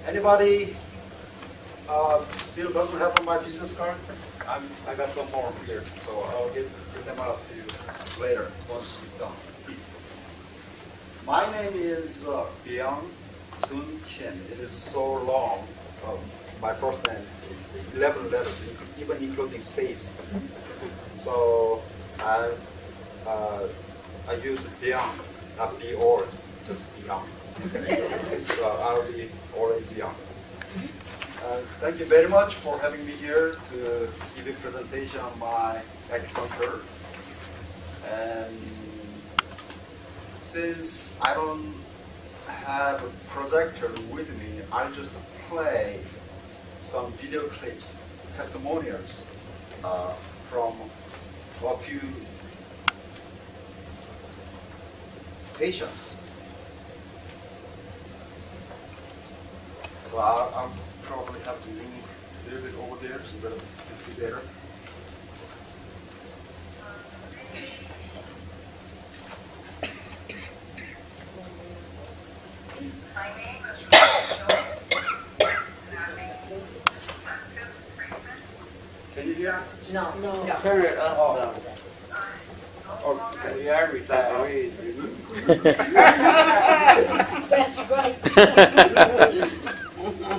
Anybody still doesn't have my business card? I got some more here, so I'll give them out to you later once it's done. My name is Byung Sun Kim. It is so long. My first name is 11 letters, even including space. So I use Byung, not be old, just Byung. So I'll be always young. Thank you very much for having me here to give a presentation on my acupuncture. And since I don't have a projector with me, I'll just play some video clips, testimonials from a few patients. So I'll probably have to lean a little bit over there so that you see better. My name is Rachel, and I'm making this my 5th treatment. Can you hear? No. Turn it up. We are retirees. That's right.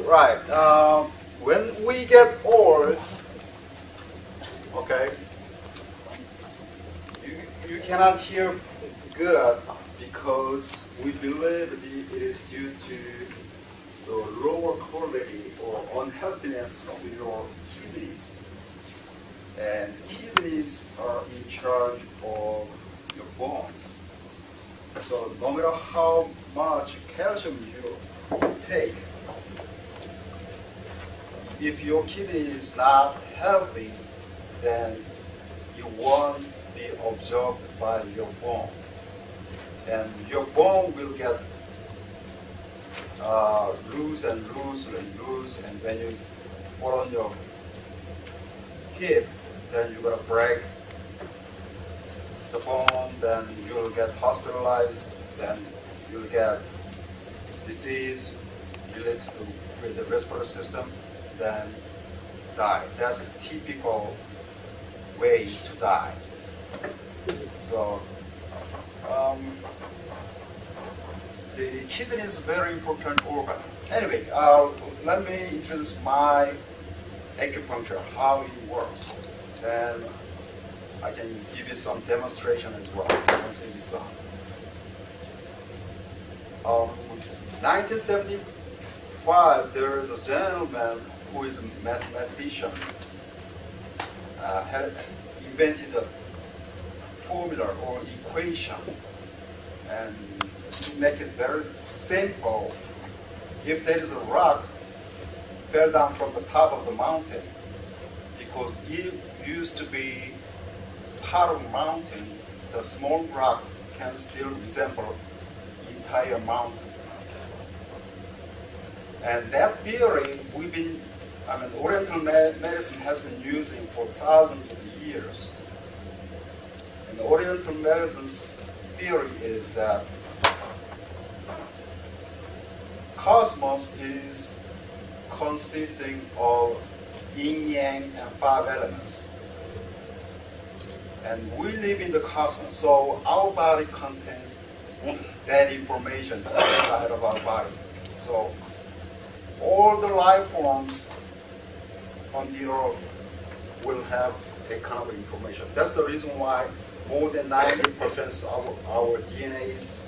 Right. When we get old, okay, you cannot hear good because we believe it is due to the lower quality or unhealthiness of your kidneys. And kidneys are in charge of your bones. So no matter how much calcium you take, if your kidney is not healthy, then you won't be absorbed by your bone. And your bone will get loose and loose and loose, and when you fall on your hip, then you're going to break the bone, then you'll get hospitalized, then you'll get disease related with the respiratory system, then die. That's the typical way to die. So the kidney is a very important organ. Anyway, let me introduce my acupuncture, how it works. And I can give you some demonstration as well once it is done. 1975, there is a gentleman who is a mathematician, had invented a formula or equation, and to make it very simple, if there is a rock fell down from the top of the mountain, because it used to be part of a mountain, the small rock can still resemble the entire mountain. And that theory Oriental medicine has been using for thousands of years. And Oriental medicine's theory is that cosmos is consisting of yin, yang, and 5 elements. And we live in the cosmos, so our body contains that information inside of our body. So all the life forms on the earth will have that kind of information. That's the reason why more than 90% of our DNAs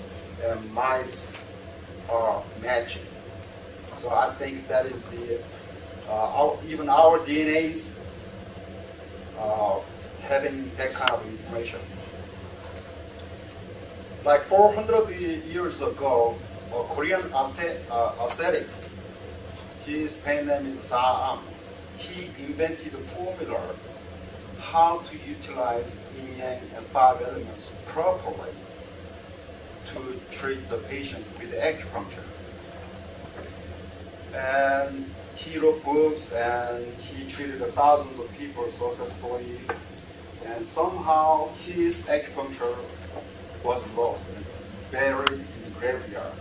and mice are matching. So I think that is the, even our DNAs having that kind of information. Like 400 years ago, a Korean ascetic, his pen name is Sa-am, he invented a formula how to utilize yin, yang, and 5 elements properly to treat the patient with acupuncture. And he wrote books and he treated thousands of people successfully, and somehow his acupuncture was lost and buried in the graveyard.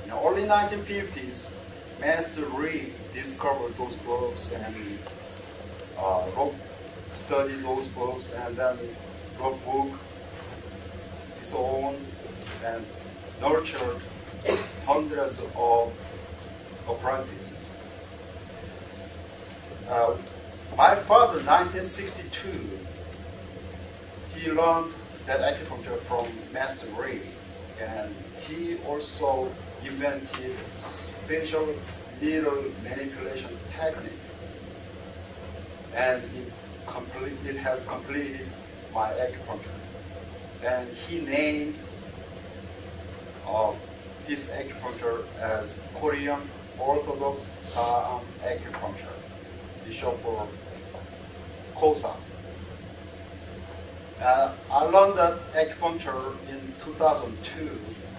In the early 1950s, Master Reed discovered those books and studied those books and then wrote book his own and nurtured hundreds of apprentices. My father, 1962, he learned that acupuncture from Master Reed, and he also invented special needle manipulation technique, and it has completed my acupuncture. And he named his acupuncture as Korean Orthodox Saam Acupuncture. He short for KOSA. I learned that acupuncture in 2002,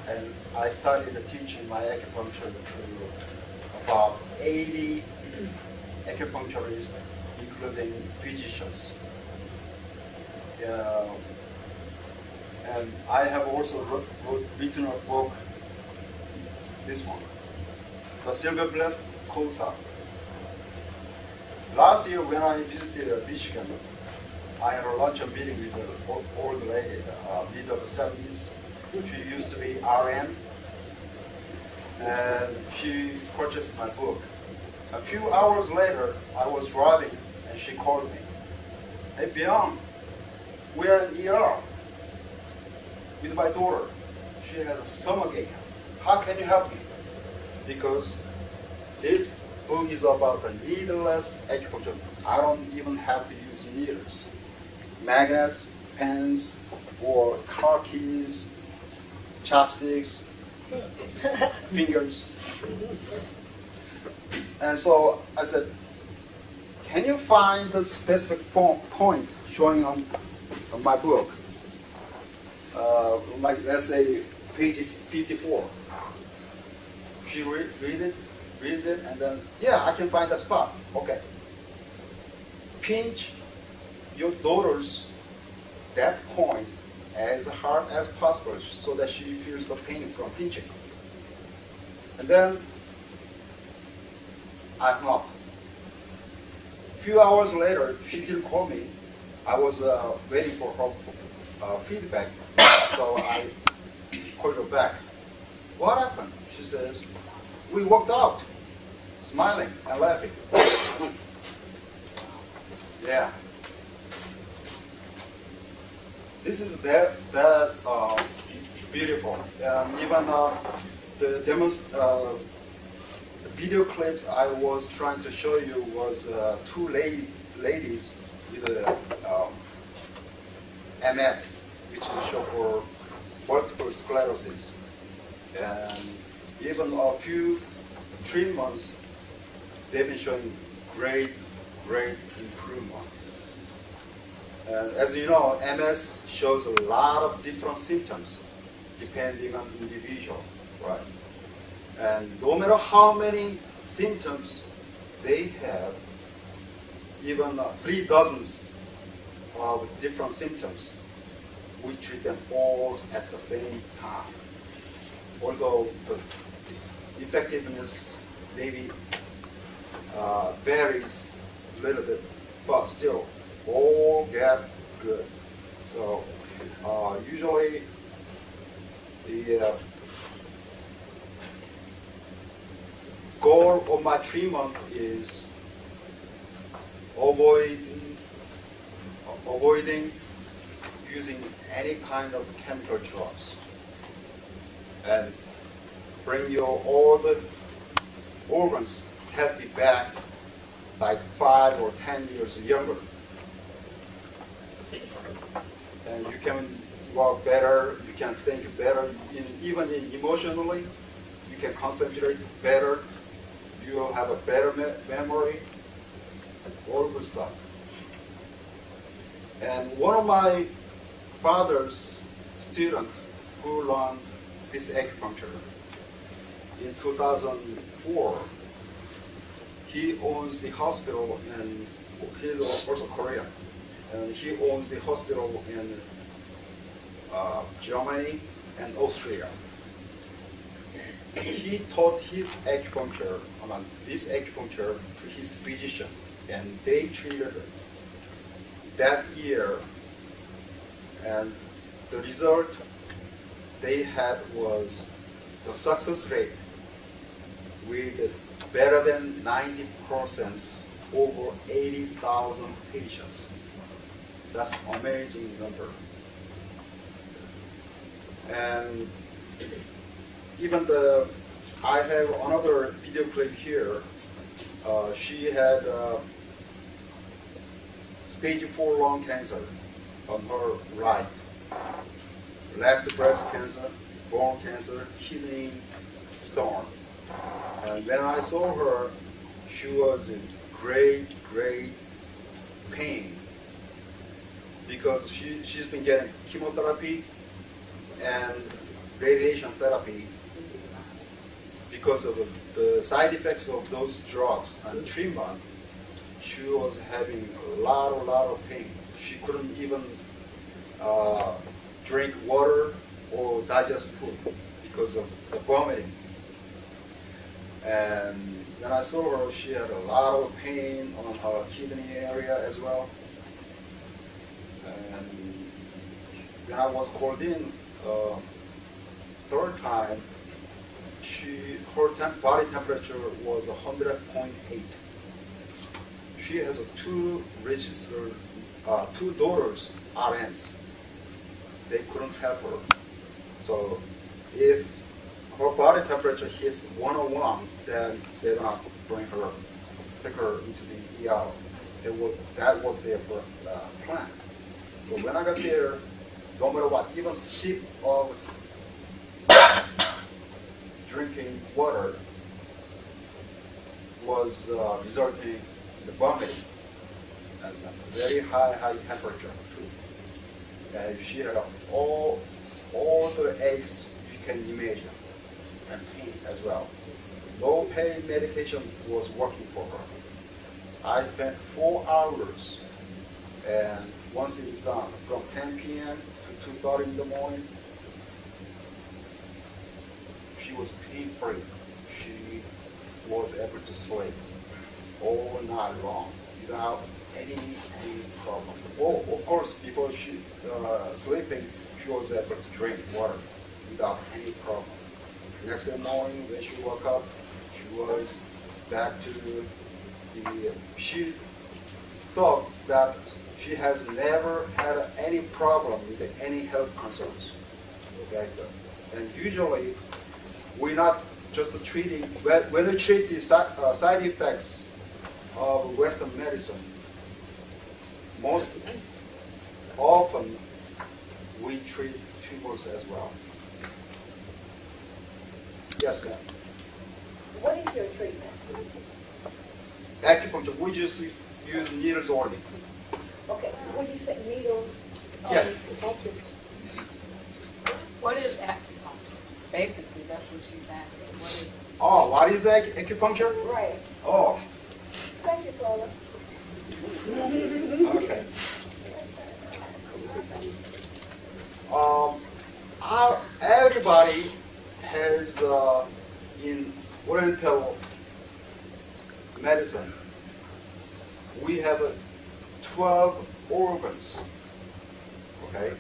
and I started teaching my acupuncture to about 80 acupuncturists, including physicians. And I have also written a book, this one, The Silver Blood KOSA. Last year when I visited Michigan, I had a luncheon meeting with an old lady, mid of the 70s. She used to be RN, and she purchased my book. A few hours later, I was driving, and she called me. Hey, Beyond, we are in ER with my daughter. She has a stomach ache. How can you help me? Because this book is about the needleless acupuncture. I don't even have to use needles. Magnets, pens, or car keys, chopsticks, fingers. And so I said, can you find the specific point showing on my book? Like, let's say, page 54. She reads it, and then, yeah, I can find that spot. Okay. Pinch your daughter's that point as hard as possible so that she feels the pain from pinching. And then I hung up. A few hours later, she didn't call me. I was waiting for her feedback, so I called her back. What happened? She says, we walked out, smiling and laughing. Yeah. This is that beautiful. Even the video clips I was trying to show you was two ladies with MS, which is short for multiple sclerosis. And even a few treatments, they've been showing great improvement. And as you know, MS shows a lot of different symptoms depending on the individual, right? And no matter how many symptoms they have, even 3 dozens of different symptoms, we treat them all at the same time. Although the effectiveness maybe varies a little bit, but still, all get good. So usually the goal of my treatment is avoiding using any kind of chemical drugs and bring your all the organs healthy back like 5 or 10 years younger. And you can walk better, you can think better, even emotionally, you can concentrate better, you will have a better memory, all good stuff. And one of my father's students who learned this acupuncture in 2004, he owns the hospital, and he's also Korean. And he owns the hospital in Germany and Austria. he taught his acupuncture, this acupuncture to his physician, and they treated that year, and the result they had was the success rate with better than 90%, over 80,000 patients. That's amazing number. And even I have another video clip here. She had stage 4 lung cancer on her right, left breast cancer, bone cancer, kidney stone. And when I saw her, she was in great pain because she's been getting chemotherapy and radiation therapy. Because of the side effects of those drugs and treatment, she was having a lot of pain. She couldn't even drink water or digest food because of the vomiting. And when I saw her, she had a lot of pain on her kidney area as well. And when I was called in third time, her body temperature was 100.8. She has two registered, two daughters, RNs. They couldn't help her. So if her body temperature hits 101, then they're gonna take her into the ER. That was their plan. So when I got there, no matter what, even sip of drinking water was resulting in the vomiting, and that's a very high temperature too. And she had all the aches you can imagine, and pain as well. No pain medication was working for her. I spent 4 hours, and once it is done, from 10 p.m. to 2:30 in the morning, she was pain-free. She was able to sleep all night long without any problem. Oh, of course, before she sleeping, she was able to drink water without any problem. Next morning, when she woke up, she was back to she thought that she has never had any problem with any health concerns. Okay? And usually, we're not just treating, when we treat the side effects of Western medicine, most often we treat tumors as well. Yes, ma'am. What is your treatment? Acupuncture, we just use needles only. Okay, when you say needles? Yes. What is acupuncture? Basically, that's what she's asking. What is? Oh, what is acupuncture? Right. Oh, Thank you, Paula. okay. Everybody has in Oriental medicine, we have 12 organs. Okay,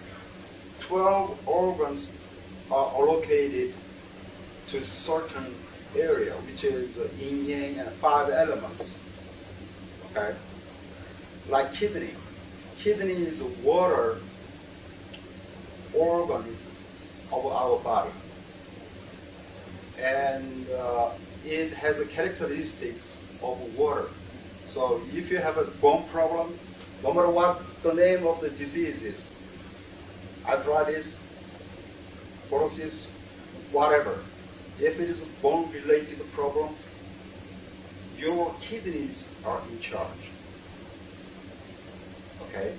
12 organs are allocated to a certain area, which is yin yang and 5 elements. Okay, like kidney. Kidney is a water organ of our body, and it has the characteristics of water. So if you have a bone problem, no matter what the name of the disease is, arthritis, porosis, whatever, if it is a bone-related problem, your kidneys are in charge. Okay?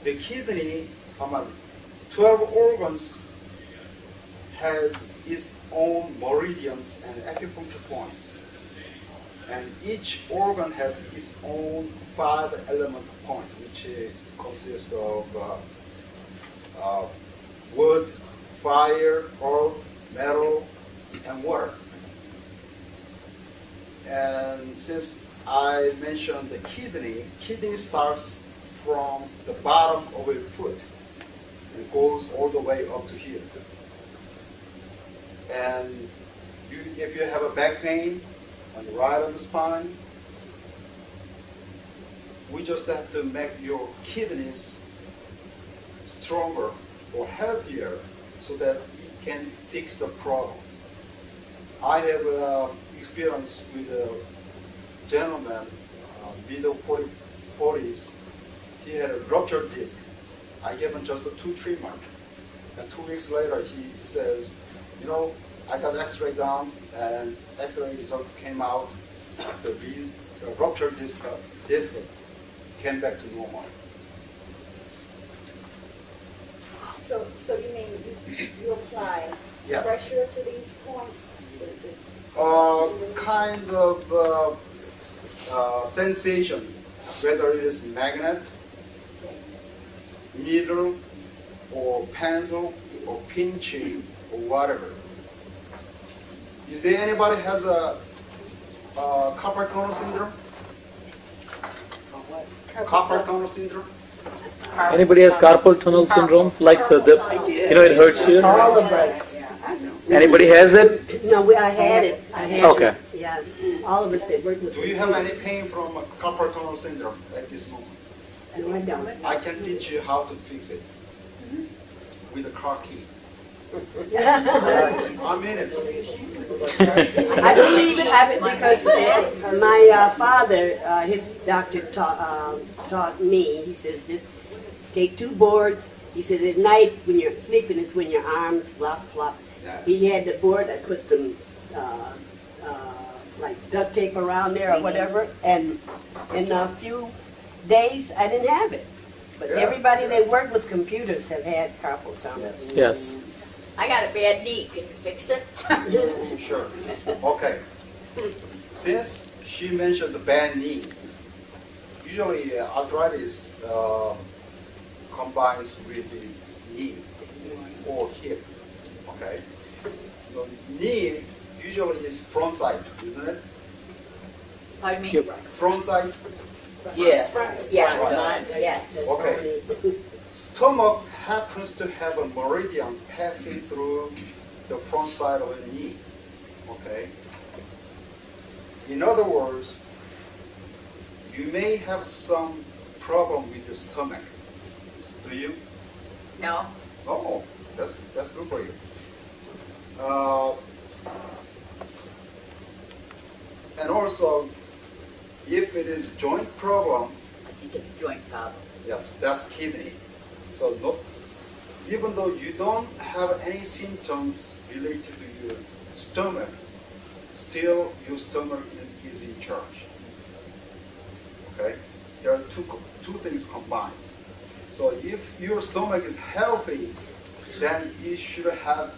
The kidney, 12 organs, has its own meridians and acupuncture points. And each organ has its own 5 element point, which consists of wood, fire, earth, metal, and water. And since I mentioned the kidney starts from the bottom of your foot and goes all the way up to here. And if you have a back pain on the right of the spine, we just have to make your kidneys stronger or healthier so that it can fix the problem. I have experience with a gentleman, middle 40s. He had a ruptured disc. I gave him just a 2 treatment. And 2 weeks later, he says, you know, I got x-ray done, and x-ray result came out. The ruptured disc came back to normal. So you mean you apply Yes. pressure to these points? Kind of sensation, whether it is magnet, needle, or pencil, or pinching, or whatever. Is there anybody has a carpal tunnel syndrome? Carpal tunnel syndrome? Anybody has carpal tunnel syndrome? Like it hurts you? All of us. Anybody has it? No, I had it. Okay. It. Yeah, all of us that work with Do you have any pain from carpal tunnel syndrome at this moment? No, I don't. I can teach you how to fix it with a car key. I mean it. I believe it happened because my father, his doctor taught me, he says, just take 2 boards. He said at night when you're sleeping is when your arms flop, flop. He had the board, I put some like duct tape around there or whatever, and in a few days I didn't have it. But everybody that worked with computers have had carpal tunnel. Yes. I got a bad knee. Can you fix it? Sure. Okay. Since she mentioned the bad knee, usually arthritis combines with the knee or hip. Okay. The knee usually is front side, isn't it? Pardon me? Yep. Front side. Yes. Yeah. Yes. Okay. Stomach happens to have a meridian passing through the front side of the knee. Okay. In other words, you may have some problem with your stomach. Do you? No. Oh, that's good for you. And also, if it is joint problem, I think it's a joint problem. yes, that's kidney. So even though you don't have any symptoms related to your stomach, still your stomach is in charge. Okay? There are two things combined. So if your stomach is healthy, then you should have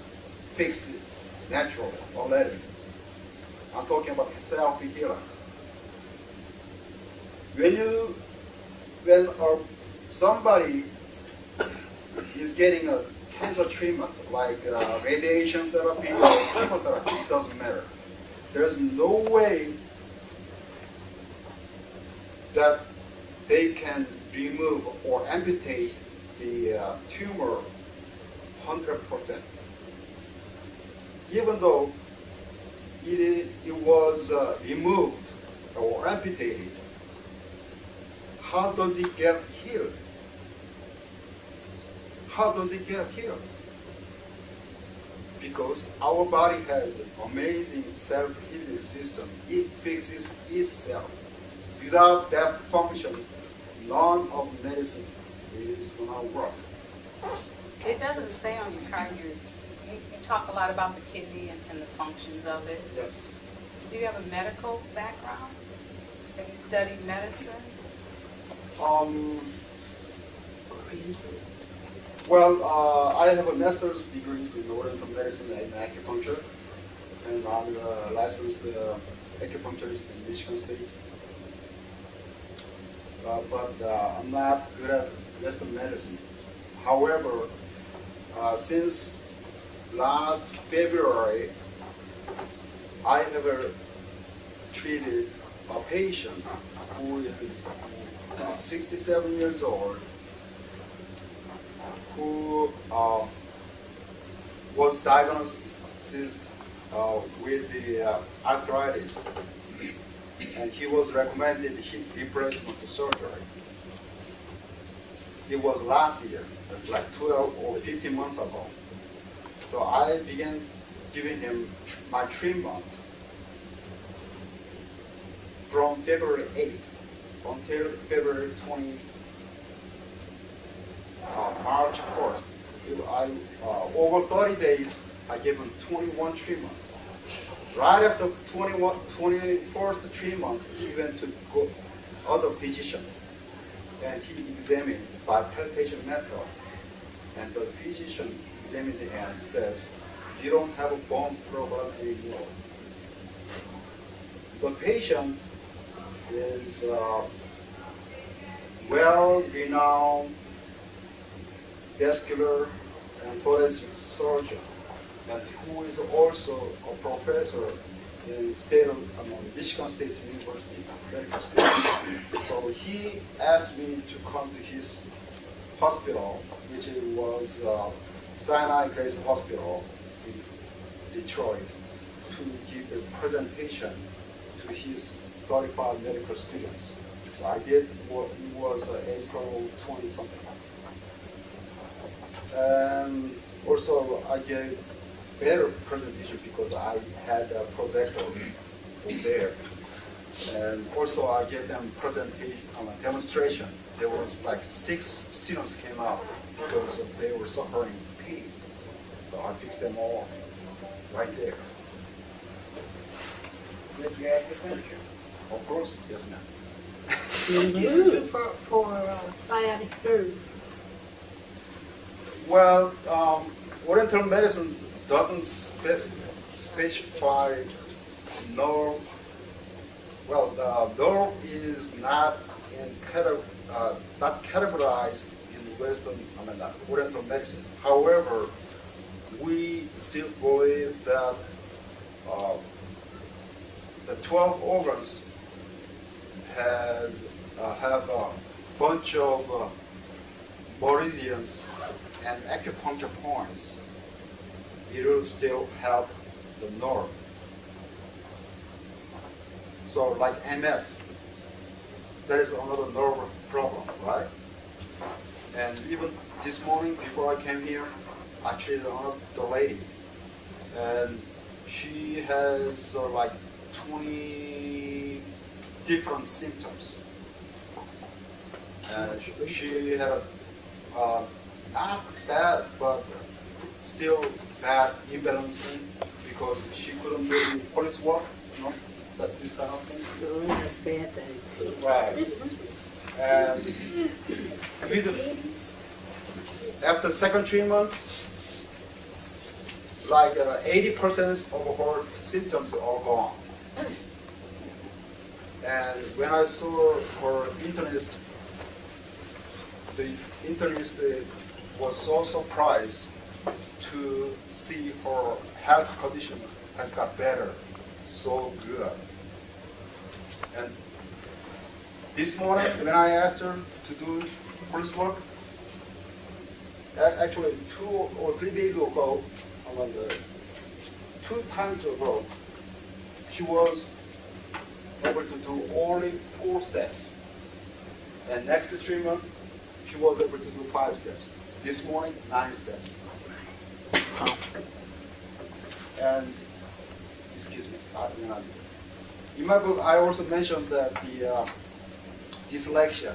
fixed it naturally already. I'm talking about self-healing. When somebody is getting a cancer treatment like radiation therapy or chemotherapy, it doesn't matter. There's no way that they can remove or amputate the tumor 100%. Even though it was removed or amputated, how does it get healed? How does it get healed? Because our body has an amazing self-healing system. It fixes itself. Without that function, none of medicine is going to work. It doesn't say on your card, you talk a lot about the kidney and the functions of it. Yes. Do you have a medical background? Have you studied medicine? Well, I have a master's degree in Oriental medicine and acupuncture, and I'm a licensed acupuncturist in Michigan State. But I'm not good at Western medicine. However, since last February, I ever treated a patient who is 67 years old, who was diagnosed with the arthritis, and he was recommended hip replacement surgery. It was last year, like 12 or 15 months ago. So I began giving him my treatment from February 8th until February 20, March 1st. Over 30 days, I gave him 21 treatments. Right after 21st treatment, he went to other physician, and he examined by palpation method. And the physician examined it and says, you don't have a bone problem anymore. The patient is well-renowned vascular and thoracic surgeon, and who is also a professor in Michigan State University Medical School. So he asked me to come to his hospital, which was Sinai Grace Hospital in Detroit, to give a presentation to his 35 medical students. So I did what was April 20 something. And also I gave better presentation because I had a projector there. And also I gave them presentation, demonstration. There was like 6 students came out because they were suffering pain. So I fixed them all right there. Did you have the picture? Of course, yes ma'am. What do you do for sciatic nerve? Well, Oriental medicine doesn't specify nerve. Well, the nerve is not not categorized in Western, Oriental medicine. However, we still believe that the 12 organs have a bunch of meridians and acupuncture points. It will still help the nerve. So like MS, that is another nerve problem, right? And even this morning before I came here, I treated another lady, and she has like 20 different symptoms. And she had a not bad, but still bad imbalancing because she couldn't do police work, that this kind of thing. No, that's bad thing. Right. And after second treatment, like 80% of her symptoms are gone. And when I saw her internist, the internist was so surprised to see her health condition has got better so good. And this morning, when I asked her to do police work, actually 2 or 3 days ago, 2 times ago, she was able to do only 4 steps. And next treatment, she was able to do 5 steps. This morning, 9 steps. And, excuse me, in my book, I also mentioned that the dyslexia.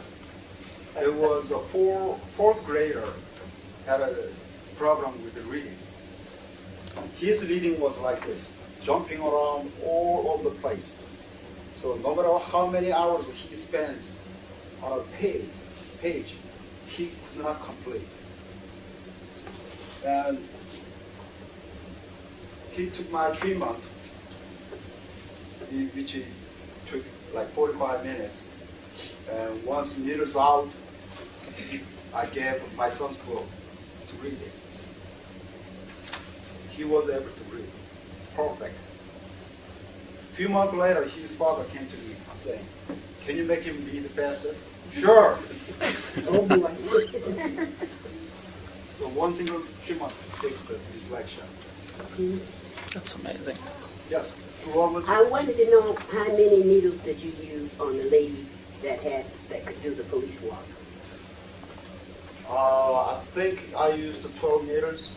There was a 4th grader had a problem with the reading. His reading was like this, jumping around all over the place. So no matter how many hours he spends on a page, he could not complete. And he took my treatment, which took like 45 minutes. And once meters out, I gave my son's book to read it. He was able to read. Perfect. few months later, his father came to me saying, "Can you make him bleed faster?" Sure. Oh boy. So one single treatment fixed the dyslexia. That's amazing. Yes. What was I wanted to know how many needles did you use on the lady that could do the police walk? I think I used 12 meters,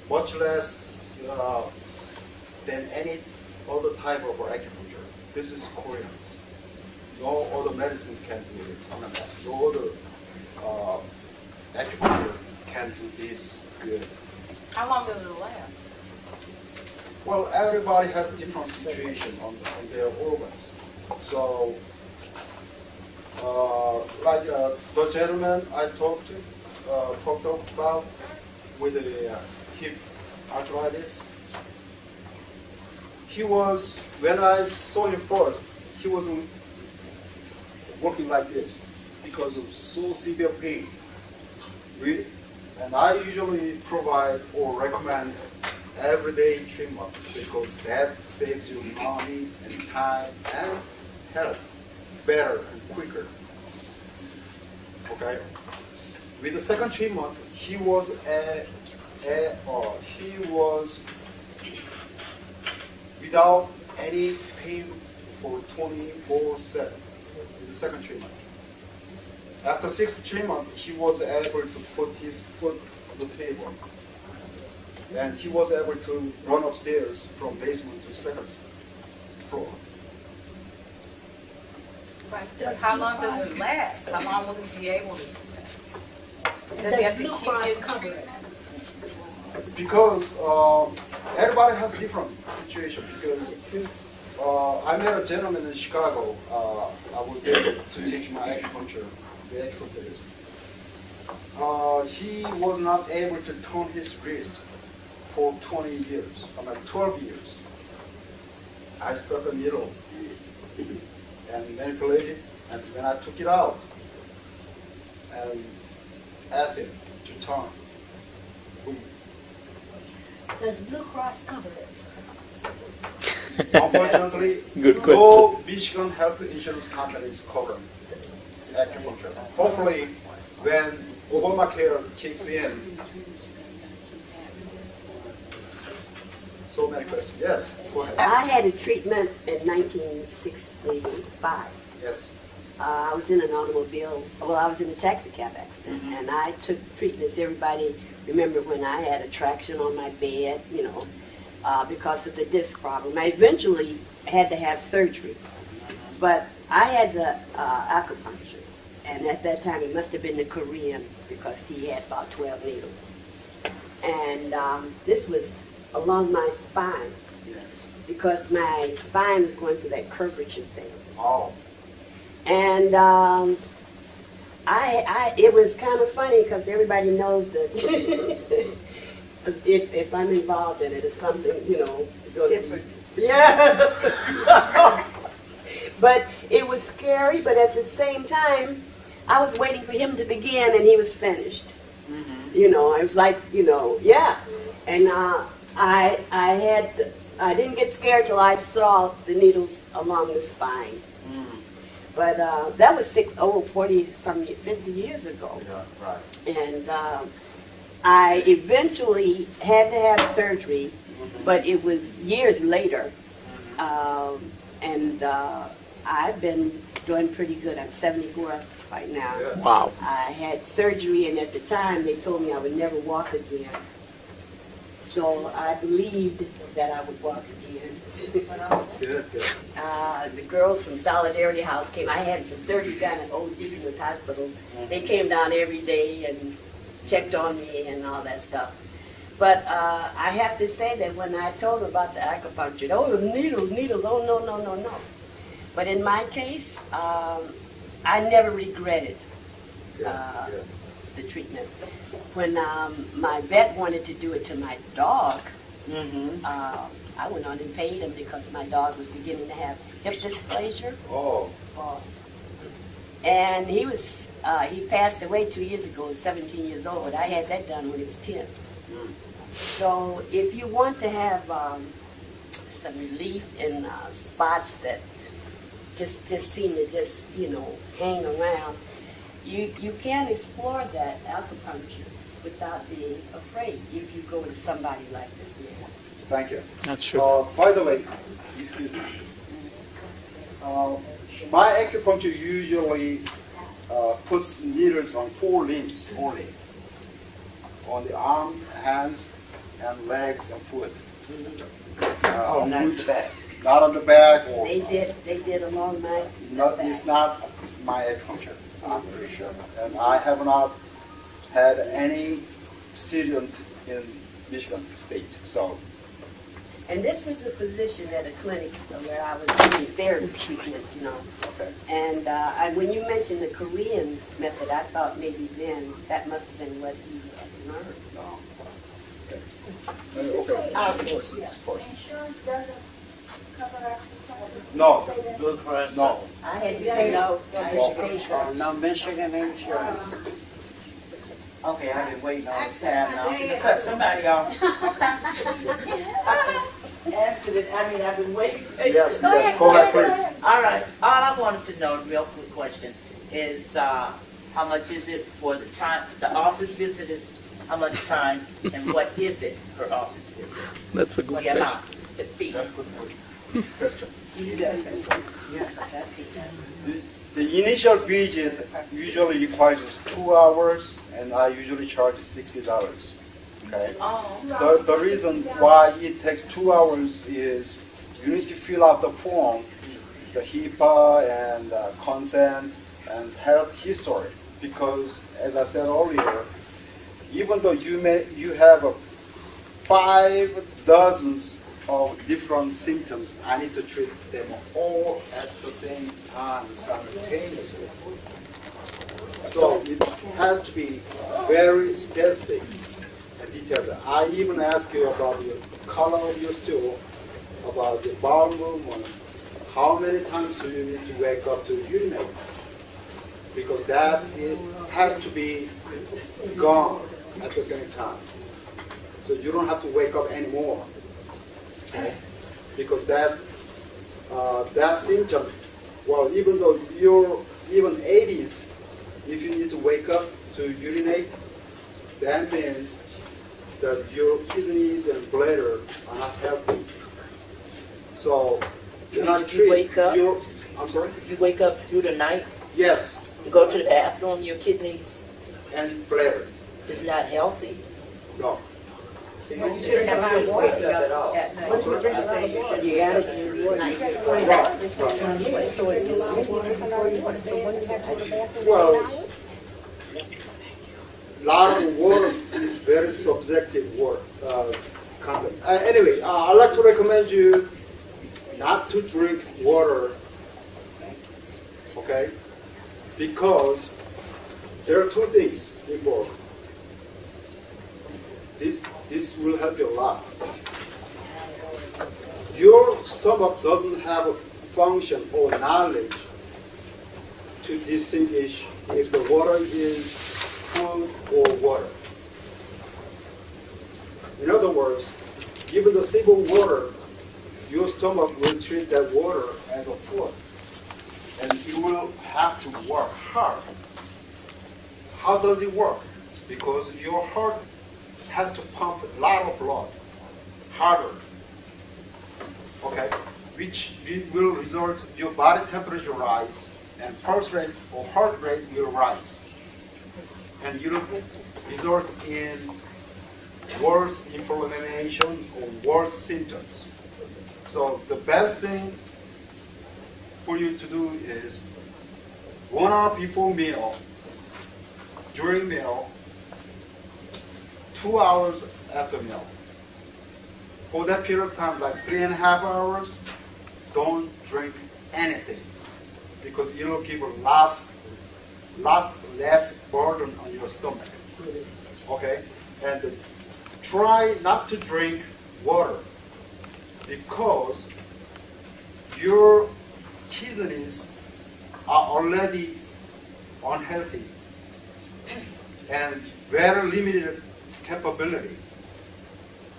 much less than any other type of acupuncture. This is Koreans. No other medicine can do this. I mean, no other acupuncture can do this good. How long does it last? Well, everybody has different situation on their organs. So, like the gentleman I talked about with the hip arthritis, he was, when I saw him first, he wasn't working like this because of so severe pain. Really? And I usually provide or recommend everyday treatment because that saves you money and time and health better and quicker. Okay? With the second treatment, he was without any pain for 24/7 with the second treatment. After 6th treatment, he was able to put his foot on the table. And he was able to run upstairs from basement to second floor. Right. How long does it last? How long will he be able to? Does he have to keep his covered? Because everybody has different situation. Because I met a gentleman in Chicago. I was there to teach my acupuncture, the acupuncturist. He was not able to turn his wrist for 20 years, 12 years. I stuck a needle and manipulated, and when I took it out and asked him to turn, boom. Does Blue Cross cover it? Unfortunately, Good no Michigan health insurance companies cover acupuncture. Hopefully, when Obamacare kicks in, so many questions. Yes, go ahead. I had a treatment in 1965. Yes. I was in an automobile, well, I was in a taxi cab accident, and I took treatments. Everybody remember when I had a traction on my bed, because of the disc problem. I eventually had to have surgery, but I had the acupuncture, and at that time it must have been the Korean because he had about 12 needles. And this was along my spine, Yes. because my spine was going through that curvature thing. Oh. And it was kind of funny because everybody knows that if I'm involved in it, it's something, different. Yeah. But it was scary, but at the same time, I was waiting for him to begin and he was finished. Mm-hmm. It was like, yeah. And I didn't get scared till I saw the needles along the spine. But that was 50 years ago. Yeah, right. And I eventually had to have surgery, but it was years later. And I've been doing pretty good. I'm 74 right now. Yeah. Wow. I had surgery, and at the time they told me I would never walk again. So I believed that I would walk again. Good, good. The girls from Solidarity House came. I had some surgery down at Old Deaconess Hospital. They came down every day and checked on me and all that stuff. But I have to say that when I told them about the acupuncture, oh, the needles, oh, no. But in my case, I never regretted the treatment. When my vet wanted to do it to my dog, I went on and paid him because my dog was beginning to have hip dysplasia. Oh. And he passed away 2 years ago. He was 17 years old, but I had that done when he was 10. So if you want to have some relief in spots that just seem to just, hang around. You can explore that acupuncture without being afraid if you go to somebody like this. Thank you. That's true. By the way, excuse me. My acupuncture usually puts needles on 4 limbs only. On the arm, hands, and legs and foot. Not in the back. Not on the back or They did along my not, it's not my acupuncture, I'm pretty sure. And I have not had any student in Michigan State. So And this was a physician at a clinic where I was doing therapy treatments, okay. And when you mentioned the Korean method, I thought maybe then that must have been what he had learned. No. Okay. Insurance doesn't cover our. No. Blue Cross. No. I had to say no. No Michigan insurance. Okay, I've been waiting all this time now. Cut somebody off. Accident, I've been waiting. Yes, yes, go ahead, please. All right, all I wanted to know, real quick question, is how much is it for the time, the office visit is how much time, and what is it per office visit? That's a good The question. amount, it's feet. That's good question. Yeah. The initial visit usually requires 2 hours, and I usually charge $60. Okay. The reason why it takes 2 hours is you need to fill out the form, the HIPAA and consent and health history. Because as I said earlier, even though you have 5 dozens of different symptoms, I need to treat them all at the same time simultaneously. So it has to be very specific and detailed. I even ask you about the color of your stool, about the bowel movement, how many times do you need to wake up to urinate? Because that it has to be gone at the same time. So you don't have to wake up anymore. Okay? Because that symptom, well, even though you're even 80s, if you need to wake up to urinate, that means that your kidneys and bladder are not healthy. So you're not treated. Wake up? I'm sorry? If you wake up through the night, Yes, you go to the bathroom, your kidneys and bladder. is not healthy. No. You shouldn't have to wake up at all. Once you drink a lot of water, you gotta do what you Well, lot of water is very subjective word content. Anyway, I'd like to recommend you not to drink water, okay? Because there are 2 things important. This will help you a lot. Your stomach doesn't have a function or knowledge to distinguish if the water is food or water. In other words, given the simple water, your stomach will treat that water as a food. And it will have to work hard. How does it work? Because your heart has to pump a lot of blood, harder, okay, which will result your body temperature rise and pulse rate or heart rate will rise. And you will result in worse inflammation or worse symptoms. So the best thing for you to do is 1 hour before meal, during meal, 2 hours after meal. For that period of time, like 3.5 hours, don't drink anything because it will give a lot less burden on your stomach. Okay? And try not to drink water because your kidneys are already unhealthy and very limited capability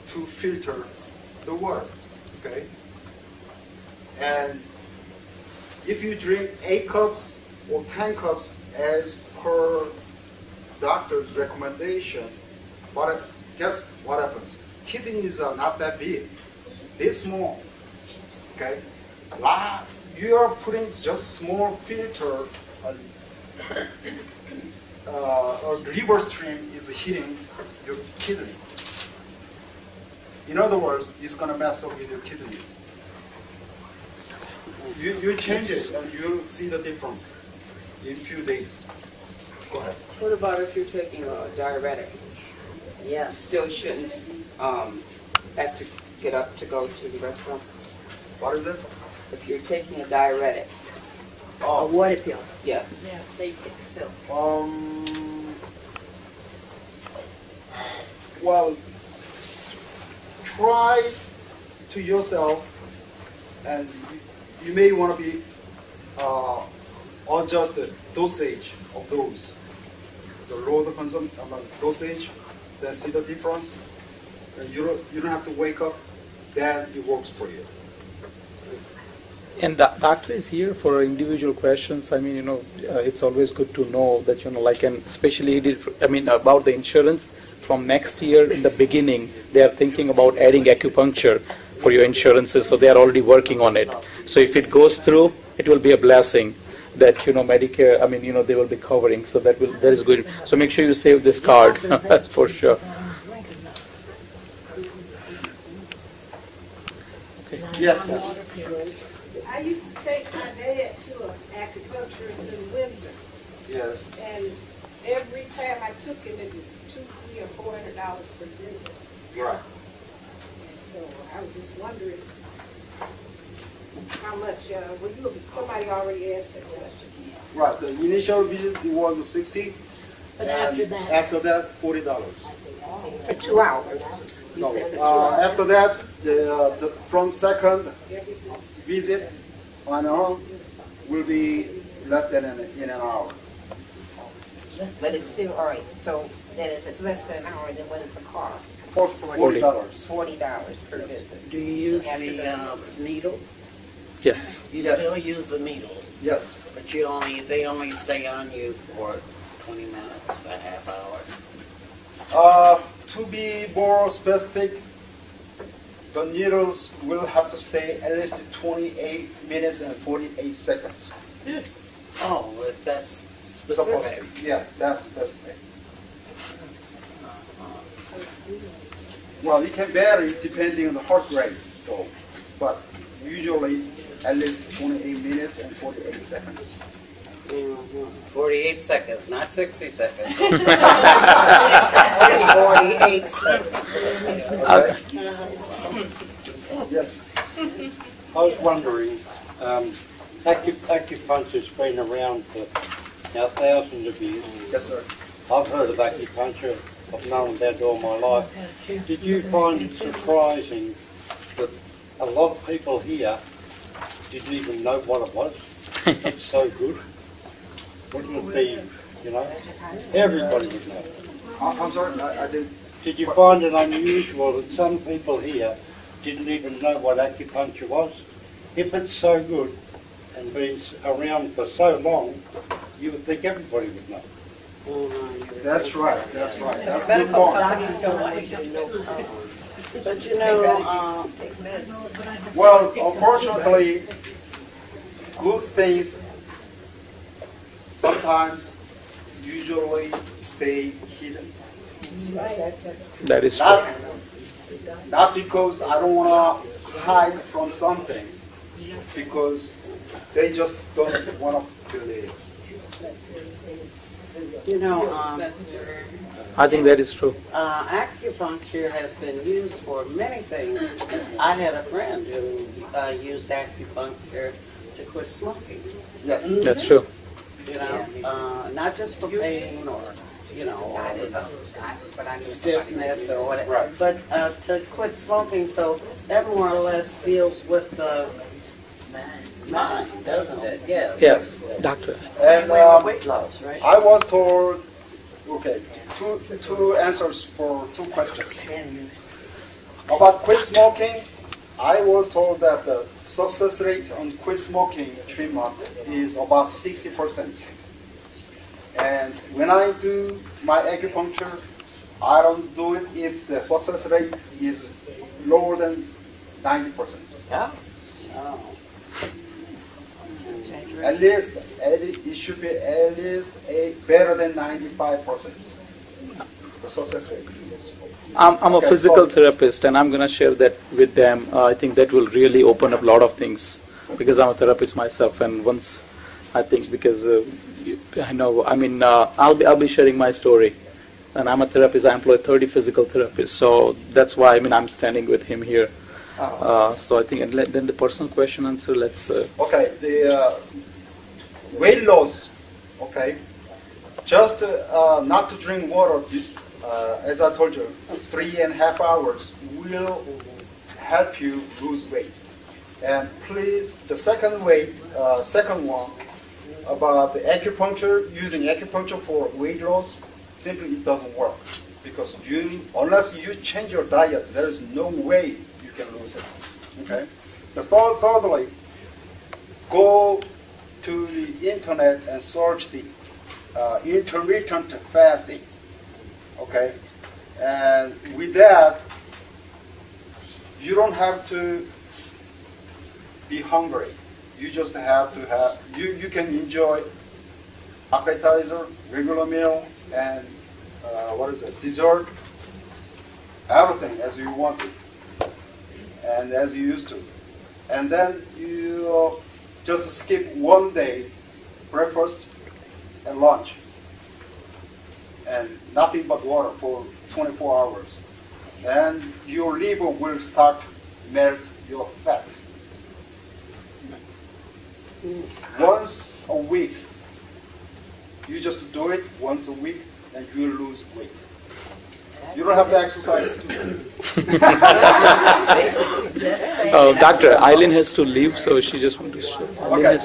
to filter the water. Okay? And if you drink 8 cups or 10 cups as per doctor's recommendation, guess what happens? Kidneys are not that big. They're small. Okay? You are putting just small filter, a liver stream is hitting your kidney. In other words, it's going to mess up with your kidneys. You change it and you see the difference in a few days. Go ahead. What about if you're taking a diuretic? Yeah. Still shouldn't have to get up to go to the restroom? What is it? If you're taking a diuretic. A water pill. Yes. They take a pill. Well, try to yourself, and you may want to be adjust the dosage of those. The lower the dosage, then see the difference. And you don't have to wake up. Then it works for you. And doctor is here for individual questions. I mean, it's always good to know that, like, and especially about the insurance. From next year in the beginning, they are thinking about adding acupuncture for your insurances, so they are already working on it. So if it goes through, it will be a blessing that, Medicare, they will be covering. So that is good. So make sure you save this card. That's for sure. Okay. Yes, ma'am. I used to take my dad to an acupuncturist in Windsor, Yes. and every time I took him, it was $200 or $400 per visit. Right. And so I was just wondering how much. Somebody already asked that question. Right. The initial visit was 60. But and after that, $40. For 2 hours. No. After that, from second visit on on will be less than in an hour. But it's still all right. So then if it's less than an hour, then what is the cost? $40. $40 per visit. Do you use After the that. needle? Yes. You Yes. still use the needles, Yes. but they only stay on you for 20 minutes, a half hour. To be more specific, the needles will have to stay at least 28 minutes and 48 seconds. Oh, well, that's Supposed specific. to. Yes, that's specific. Well, it can vary depending on the heart rate, though, but usually at least 28 minutes and 48 seconds. 48 seconds, not 60 seconds. 48 seconds. Okay. Yes. I was wondering, acupuncture's been around for now thousands of years. Yes, sir. I've heard of acupuncture. I've known about it all my life. Did you find it surprising that a lot of people here didn't even know what it was? It's so good. Wouldn't it be, everybody would know. I'm sorry, I didn't. Did you find it unusual that some people here didn't even know what acupuncture was? If it's so good and been around for so long, you would think everybody would know. That's right. That's right. That's a good point. But Well, unfortunately, good things sometimes usually stay hidden. That is true. Not because I don't want to hide from something, because they just don't want to believe. I think that is true. Acupuncture has been used for many things. I had a friend who used acupuncture to quit smoking. Yes. That's true. Not just for pain or, stiffness or whatever, Right. but to quit smoking. So that more or less deals with the mind, doesn't it? Yes. Yes, doctor. And Weight loss, right? I was told, okay, two answers for two questions. About quit smoking, I was told that the success rate on quit smoking treatment is about 60%. And when I do my acupuncture, I don't do it if the success rate is lower than 90%. Yeah. Oh. At least, it should be at least better than 95%. The success rate. I'm a Okay, physical so- therapist, and I'm going to share that with them. I think that will really open up a lot of things, because I'm a therapist myself, and once I think because I know, I mean, I'll be sharing my story, and I'm a therapist. I employ 30 physical therapists, so that's why I'm standing with him here. So I think, and then the personal question answer. Let's. Okay, the weight loss. Okay, just not to drink water. As I told you, 3.5 hours will help you lose weight. And please, the second one about the acupuncture, using acupuncture for weight loss, simply it doesn't work, because unless you change your diet, there is no way you can lose it. Okay. Thirdly, go to the internet and search the intermittent fasting. Okay, and with that, you don't have to be hungry. You just have to have, you can enjoy appetizer, regular meal, and dessert, everything as you want it, and as you used to. And then you just skip one day, breakfast and lunch, and nothing but water for 24 hours. And your liver will start melt your fat. Once a week. You just do it once a week and you will lose weight. You don't have to exercise too. Dr. Eileen has to leave, so she just wants to show. Okay.